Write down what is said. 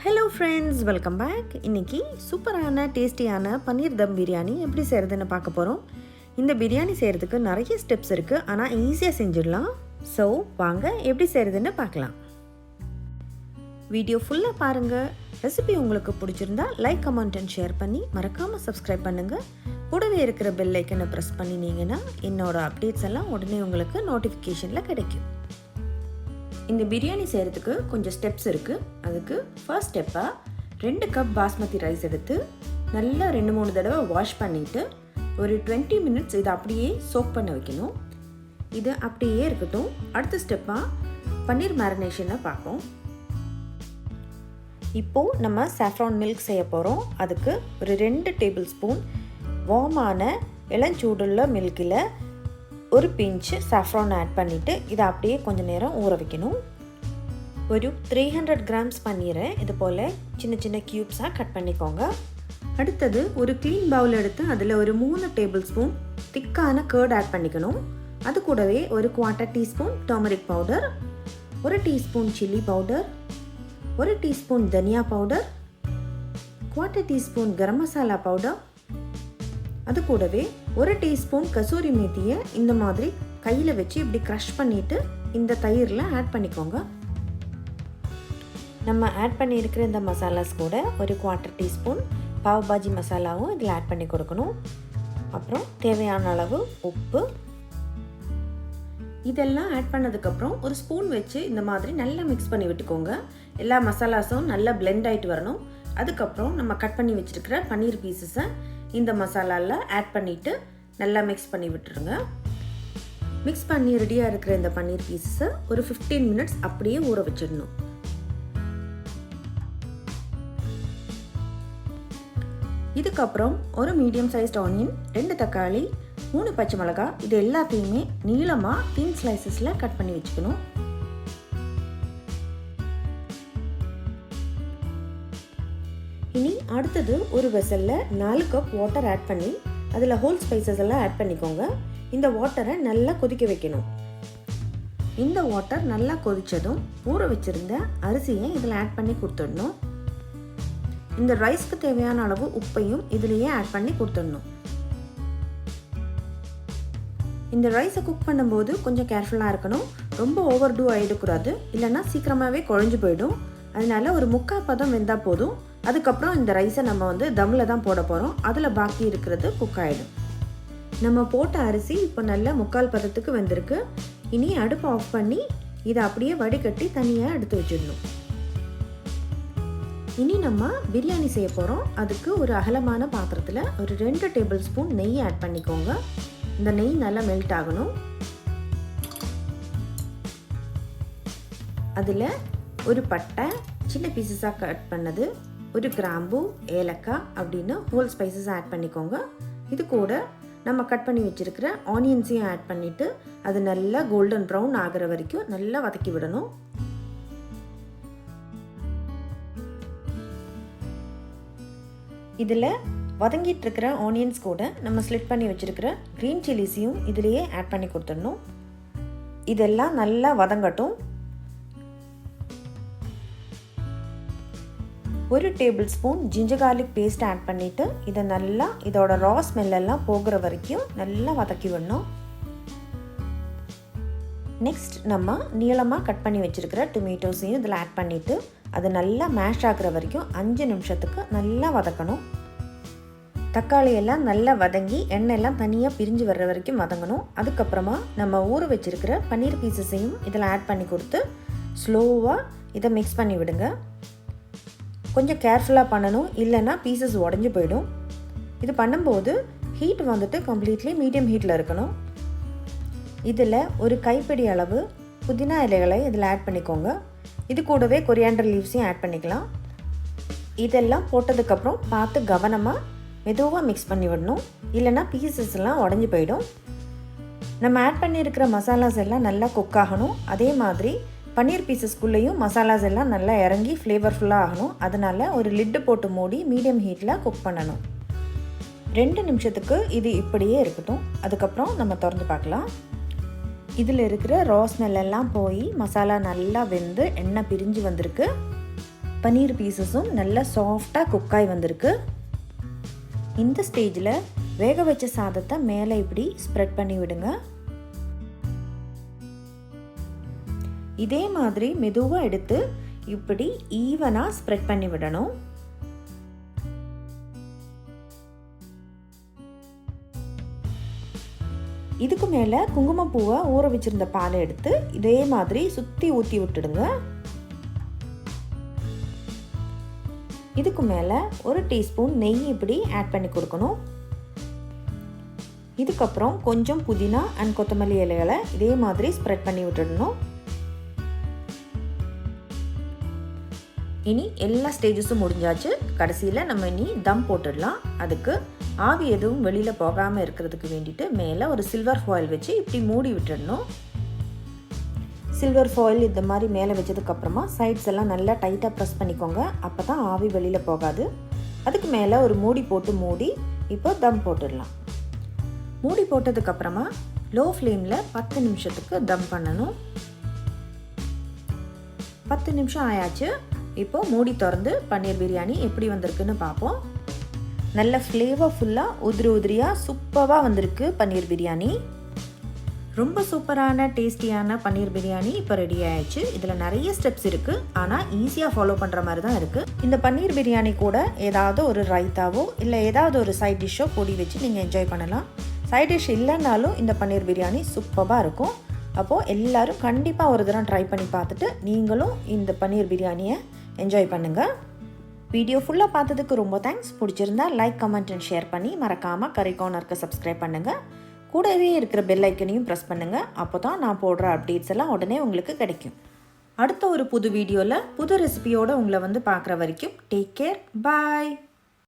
Hello friends, welcome back. இன்னைக்கு சூப்பரான டேஸ்டியான பன்னீர் தம் பிரியாணி எப்படி செய்யறதுன்னு பார்க்க போறோம். இந்த பிரியாணி செய்யறதுக்கு நிறைய ஸ்டெப்ஸ் இருக்கு, ஆனா ஈஸியா செஞ்சிடலாம். சோ வாங்க எப்படி செய்யறதுன்னு பார்க்கலாம். வீடியோ ஃபுல்லா பாருங்க. ரெசிபி உங்களுக்கு பிடிச்சிருந்தா லைக், கமெண்ட் அண்ட் ஷேர் பண்ணி மறக்காம சப்ஸ்கிரைப் பண்ணுங்க. கூடவே இருக்கிற பெல் ஐக்கனை பிரஸ் பண்ணினீங்கன்னா என்னோட அப்டேட்ஸ் எல்லாம் உடனே உங்களுக்கு நோட்டிஃபிகேஷன்ல கிடைக்கும். இந்த பிரியாணி செய்கிறதுக்கு கொஞ்சம் ஸ்டெப்ஸ் இருக்குது. அதுக்கு ஃபர்ஸ்ட் ஸ்டெப்பாக 2 கப் பாஸ்மதி ரைஸ் எடுத்து நல்லா 2-3 தடவை வாஷ் பண்ணிவிட்டு ஒரு 20 மினிட்ஸ் இதை அப்படியே சோக் பண்ண வைக்கணும். இது அப்படியே இருக்கட்டும். அடுத்த ஸ்டெப்பாக பன்னீர் மேரினேஷனை பார்ப்போம். இப்போது நம்ம சாஃப்ரான் மில்க் செய்ய போகிறோம். அதுக்கு ஒரு 2 டேபிள் ஸ்பூன் வார்மான இளஞ்சூடுள்ள மில்கில் ஒரு பிஞ்சு சாஃப்ரான் ஆட் பண்ணிவிட்டு இதை அப்படியே கொஞ்சம் நேரம் ஊற வைக்கணும். ஒரு 300 கிராம்ஸ் பன்னீரை இது போல் சின்ன சின்ன க்யூப்ஸாக கட் பண்ணிக்கோங்க. அடுத்தது ஒரு க்ளீன் பவுல் எடுத்து அதில் ஒரு 3 டேபிள் ஸ்பூன் திக்கான கர்ட் ஆட் பண்ணிக்கணும். அது கூடவே ஒரு 1/4 teaspoon turmeric powder, 1 teaspoon chilli powder, 1 teaspoon தனியா powder, 1/4 teaspoon garam masala powder, அது கூடவே 1 டீஸ்பூன் கசூரி மேத்தியை இந்த மாதிரி கையில் வச்சு இப்படி க்ரஷ் பண்ணிவிட்டு இந்த தயிரில் ஆட் பண்ணிக்கோங்க. நம்ம ஆட் பண்ணியிருக்கிற இந்த மசாலாஸ் கூட ஒரு 1/4 டீஸ்பூன் பாவ்பாஜி மசாலாவும் இதில் ஆட் பண்ணி கொடுக்கணும். அப்புறம் தேவையான அளவு உப்பு. இதெல்லாம் ஆட் பண்ணதுக்கப்புறம் ஒரு ஸ்பூன் வச்சு இந்த மாதிரி நல்லா மிக்ஸ் பண்ணி விட்டுக்கோங்க. எல்லா மசாலாஸும் நல்லா பிளெண்ட் ஆகிட்டு வரணும். அதுக்கப்புறம் நம்ம கட் பண்ணி வச்சுருக்கிற பன்னீர் பீசஸை இந்த மசாலாவில் ஆட் பண்ணிவிட்டு நல்லா மிக்ஸ் பண்ணி விட்டுருங்க. மிக்ஸ் பண்ணி ரெடியாக இருக்கிற இந்த பன்னீர் பீசஸை ஒரு 15 மினிட்ஸ் அப்படியே ஊற வச்சிடணும். இதுக்கப்புறம் ஒரு மீடியம் சைஸ்ட் ஆனியன், 2 தக்காளி, 3 பச்சை மிளகாய், இது எல்லாத்தையுமே நீளமாக தின் ஸ்லைசஸில் கட் பண்ணி வச்சுக்கணும். இனி அடுத்தது ஒரு வெசலில் 4 கப் வாட்டர் ஆட் பண்ணி அதில் ஹோல் ஸ்பைசஸ் எல்லாம் ஆட் பண்ணிக்கோங்க. இந்த வாட்டரை நல்லா கொதிக்க வைக்கணும். இந்த வாட்டர் நல்லா கொதித்ததும் ஊற வச்சுருந்த அரிசியை இதில் ஆட் பண்ணி கொடுத்துடணும். இந்த ரைஸ்க்கு தேவையான அளவு உப்பையும் இதிலேயே ஆட் பண்ணி கொடுத்துடணும். இந்த ரைஸை குக் பண்ணும்போது கொஞ்சம் கேர்ஃபுல்லாக இருக்கணும். ரொம்ப ஓவர் டூ ஆகிடக்கூடாது, இல்லைன்னா சீக்கிரமாகவே குழஞ்சு போயிடும். அதனால ஒரு 3/4 பதம் வெந்தால் போதும். அதுக்கப்புறம் இந்த ரைஸை நம்ம தம்மில் தான் போட போகிறோம். அதில் பாக்கி இருக்கிறது குக் ஆகிடும். நம்ம போட்ட அரிசி இப்போ நல்ல 3/4 பதத்துக்கு வெந்திருக்கு. இனி அடுப்பை ஆஃப் பண்ணி இதை அப்படியே வடிகட்டி தனியாக எடுத்து வச்சிடணும். இனி நம்ம பிரியாணி செய்ய போகிறோம். அதுக்கு ஒரு அகலமான பாத்திரத்தில் ஒரு 2 டேபிள் ஸ்பூன் நெய் ஆட் பண்ணிக்கோங்க. இந்த நெய் நல்லா மெல்ட் ஆகணும். அதில் ஒரு பட்டை சின்ன பீசஸாக கட் பண்ணது, ஒரு கிராம்பு, ஏலக்காய் அப்படின்னு ஹோல் ஸ்பைசஸ் ஆட் பண்ணிக்கோங்க. இது கூட நம்ம கட் பண்ணி வச்சுருக்கிற ஆனியன்ஸையும் ஆட் பண்ணிவிட்டு அது நல்லா கோல்டன் ப்ரௌன் ஆகிற வரைக்கும் நல்லா வதக்கி விடணும். இதில் வதங்கிட்டு இருக்கிற ஆனியன்ஸ் கூட நம்ம ஸ்லிட் பண்ணி வச்சுருக்கிற க்ரீன் சில்லிஸையும் இதிலேயே ஆட் பண்ணி கொடுத்துடணும். இதெல்லாம் நல்லா வதங்கட்டும். 1 table spoon ginger garlic paste add பண்ணிவிட்டு இதை நல்லா இதோட ரா ஸ்மெல்லெல்லாம் போகிற வரைக்கும் நல்லா வதக்கி விடணும். நெக்ஸ்ட் நம்ம நீளமாக கட் பண்ணி வச்சுருக்கிற டொமேட்டோஸையும் இதில் ஆட் பண்ணிவிட்டு அது நல்லா மேஷ் ஆகிற வரைக்கும் 5 நிமிஷத்துக்கு நல்லா வதக்கணும். தக்காளி எல்லாம் நல்லா வதங்கி எண்ணெயெல்லாம் தனியாக பிரிஞ்சு வர்ற வரைக்கும் வதங்கணும். அதுக்கப்புறமா நம்ம ஊற வச்சுருக்கிற பன்னீர் பீசஸையும் இதில் ஆட் பண்ணி கொடுத்து ஸ்லோவாக இதை மிக்ஸ் பண்ணி விடுங்க. கொஞ்சம் கேர்ஃபுல்லாக பண்ணணும், இல்லைன்னா பீசஸ் உடஞ்சி போயிடும். இது பண்ணும்போது ஹீட் கம்ப்ளீட்லி மீடியம் ஹீட்டில் இருக்கணும். இதில் ஒரு கைப்பிடி அளவு புதினா இலைகளை இதில் ஆட் பண்ணிக்கோங்க. இது கூடவே கொரியாண்டர் லீவ்ஸையும் ஆட் பண்ணிக்கலாம். இதெல்லாம் போட்டதுக்கப்புறம் பார்த்து கவனமாக மெதுவாக மிக்ஸ் பண்ணி விடணும், இல்லைன்னா பீசஸ் எல்லாம் உடஞ்சி போயிடும். நம்ம ஆட் பண்ணியிருக்கிற மசாலாஸ் எல்லாம் நல்லா குக் ஆகணும். அதே மாதிரி பன்னீர் பீசஸ்குள்ளேயும் மசாலாஸ் எல்லாம் நல்லா இறங்கி ஃப்ளேவர்ஃபுல்லாக ஆகணும். அதனால் ஒரு லிட்டு போட்டு மூடி மீடியம் ஹீட்டில் குக் பண்ணணும். 2 நிமிஷத்துக்கு இது இப்படியே இருக்கட்டும். அதுக்கப்புறம் நம்ம திறந்து பார்க்கலாம். இதில் இருக்கிற ரா ஸ்மெல் எல்லாம் போய் மசாலா நல்லா வெந்து எண்ணெய் பிரிஞ்சு வந்திருக்கு. பன்னீர் பீசஸும் நல்லா சாஃப்டாக குக்காய் வந்திருக்கு. இந்த ஸ்டேஜில் வேக வச்ச சாதத்தை மேலே இப்படி ஸ்ப்ரெட் பண்ணி விடுங்க. இதே மாதிரி மெதுவாக எடுத்து இப்படி ஈவனாக ஸ்ப்ரெட் பண்ணி விடணும். இதுக்கு மேலே குங்குமப்பூவை ஊற வச்சிருந்த பாலை எடுத்து இதே மாதிரி சுற்றி ஊற்றி விட்டுடுங்க. இதுக்கு மேலே 1 டீஸ்பூன் நெய் இப்படி ஆட் பண்ணி கொடுக்கணும். இதுக்கப்புறம் கொஞ்சம் புதினா அண்ட் கொத்தமல்லி இலைகளை இதே மாதிரி ஸ்ப்ரெட் பண்ணி விட்டுடணும். இனி எல்லா ஸ்டேஜஸும் முடிஞ்சாச்சு. கடைசியில் நம்ம இனி தம் போட்டுடலாம். அதுக்கு ஆவி எதுவும் வெளியில் போகாமல் இருக்கிறதுக்கு வேண்டிட்டு மேலே ஒரு சில்வர் ஃபாயில் வச்சு இப்படி மூடி விட்டுடணும். சில்வர் ஃபாயில் இந்த மாதிரி மேலே வச்சதுக்கப்புறமா சைட்ஸ் எல்லாம் நல்லா டைட்டாக ப்ரெஸ் பண்ணிக்கோங்க. அப்போ தான் ஆவி வெளியில் போகாது. அதுக்கு மேலே ஒரு மூடி போட்டு மூடி இப்போ தம் போட்டுடலாம். மூடி போட்டதுக்கப்புறமா லோ ஃப்ளேமில் 10 நிமிஷத்துக்கு தம் பண்ணணும். 10 நிமிஷம் ஆயாச்சு. இப்போது மூடி திறந்து பன்னீர் பிரியாணி எப்படி வந்திருக்குன்னு பார்ப்போம். நல்ல ஃப்ளேவர்ஃபுல்லாக உதிரியாக சூப்பராக வந்திருக்கு பன்னீர் பிரியாணி. ரொம்ப சூப்பரான டேஸ்டியான பன்னீர் பிரியாணி இப்போ ரெடி ஆயிடுச்சு. இதில் நிறைய ஸ்டெப்ஸ் இருக்குது, ஆனால் ஈஸியாக ஃபாலோ பண்ணுற மாதிரி தான் இருக்குது. இந்த பன்னீர் பிரியாணி கூட ஏதாவது ஒரு ரைத்தாவோ இல்லை ஏதாவது ஒரு சைட் டிஷ்ஷோ பொடி வச்சு நீங்கள் என்ஜாய் பண்ணலாம். சைட் டிஷ் இல்லைன்னாலும் இந்த பன்னீர் பிரியாணி சூப்பராக இருக்கும். அப்போது எல்லோரும் கண்டிப்பாக ஒரு தடவை ட்ரை பண்ணி பார்த்துட்டு நீங்களும் இந்த பன்னீர் பிரியாணியை என்ஜாய் பண்ணுங்கள். வீடியோ ஃபுல்லாக பார்த்ததுக்கு ரொம்ப தேங்க்ஸ். பிடிச்சிருந்தா லைக், கமெண்ட் அண்ட் ஷேர் பண்ணி மறக்காமல் கரி கார்னருக்கு சப்ஸ்கிரைப் பண்ணுங்கள். கூடவே இருக்கிற பெல் ஐக்கனையும் ப்ரெஸ் பண்ணுங்கள். அப்போ தான் நான் போடுற அப்டேட்ஸ் எல்லாம் உடனே உங்களுக்கு கிடைக்கும். அடுத்த ஒரு புது வீடியோவில் புது ரெசிபியோடு உங்களை வந்து பார்க்குற வரைக்கும் டேக் கேர், பாய்.